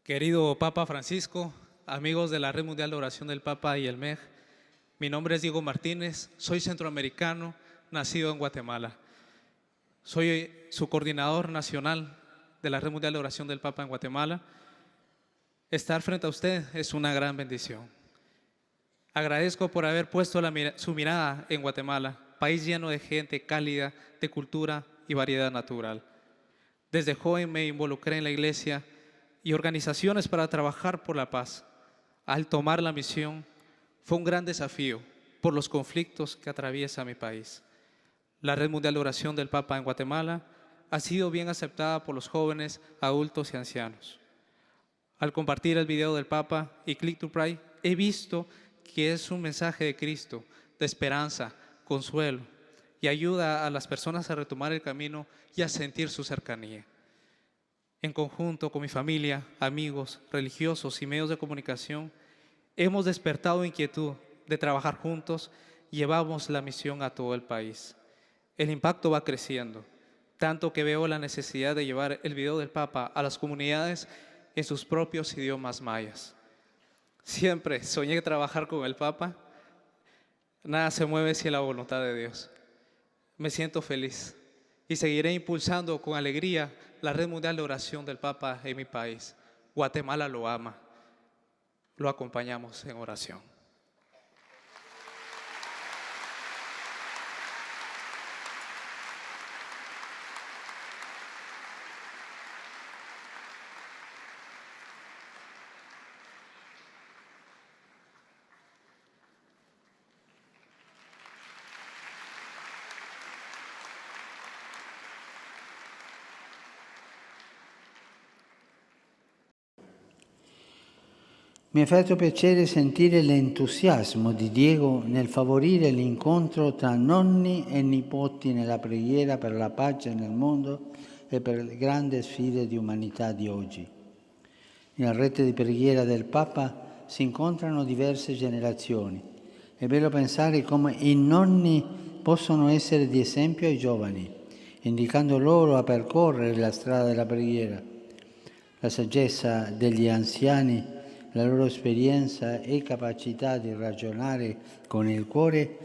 Querido Papa Francisco, amigos de la Red Mundial de Oración del Papa y el MEG, mi nombre es Diego Martínez, soy centroamericano, nacido en Guatemala. Soy su coordinador nacional de la Red Mundial de Oración del Papa en Guatemala. Estar frente a usted es una gran bendición. Agradezco por haber puesto su mirada en Guatemala, país lleno de gente cálida, de cultura y variedad natural. Desde joven me involucré en la iglesia y organizaciones para trabajar por la paz. Al tomar la misión, fue un gran desafío por los conflictos que atraviesa mi país. La Red Mundial de Oración del Papa en Guatemala ha sido bien aceptada por los jóvenes, adultos y ancianos. Al compartir el video del Papa y Click to Pray, he visto que es un mensaje de Cristo, de esperanza, consuelo y ayuda a las personas a retomar el camino y a sentir su cercanía. En conjunto con mi familia, amigos, religiosos y medios de comunicación, hemos despertado inquietud de trabajar juntos y llevamos la misión a todo el país. El impacto va creciendo, tanto que veo la necesidad de llevar el video del Papa a las comunidades en sus propios idiomas mayas. Siempre soñé trabajar con el Papa. Nada se mueve sin la voluntad de Dios. Me siento feliz y seguiré impulsando con alegría la Red Mundial de Oración del Papa en mi país. Guatemala lo ama. Lo acompañamos en oración. Mi ha fatto piacere sentire l'entusiasmo di Diego nel favorire l'incontro tra nonni e nipoti nella preghiera per la pace nel mondo e per le grandi sfide di umanità di oggi. Nella rete di preghiera del Papa si incontrano diverse generazioni. È bello pensare come i nonni possono essere di esempio ai giovani, indicando loro a percorrere la strada della preghiera. La saggezza degli anziani, la loro esperienza e capacità di ragionare con il cuore,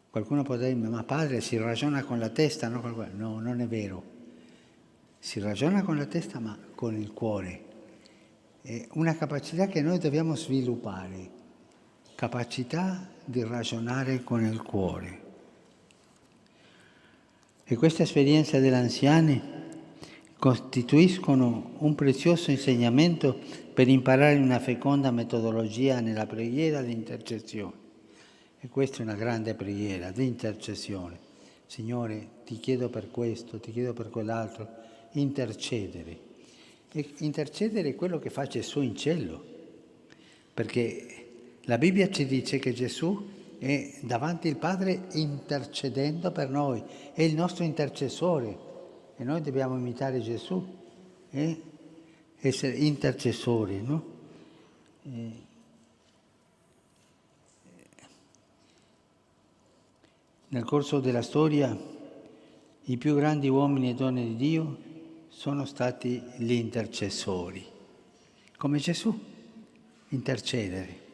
Qualcuno potrebbe dire, ma padre, si ragiona con la testa, no? No, non è vero. Si ragiona con la testa, ma con il cuore. È una capacità che noi dobbiamo sviluppare, capacità di ragionare con il cuore. E questa esperienza degli anziani costituiscono un prezioso insegnamento per imparare una feconda metodologia nella preghiera di intercessione. E questa è una grande preghiera di intercessione. Signore, ti chiedo per questo, ti chiedo per quell'altro. Intercedere. E intercedere è quello che fa Gesù in cielo. Perché la Bibbia ci dice che Gesù è davanti al Padre intercedendo per noi. È il nostro intercessore. E noi dobbiamo imitare Gesù e essere intercessori, no? Nel corso della storia i più grandi uomini e donne di Dio sono stati gli intercessori, come Gesù, intercedere.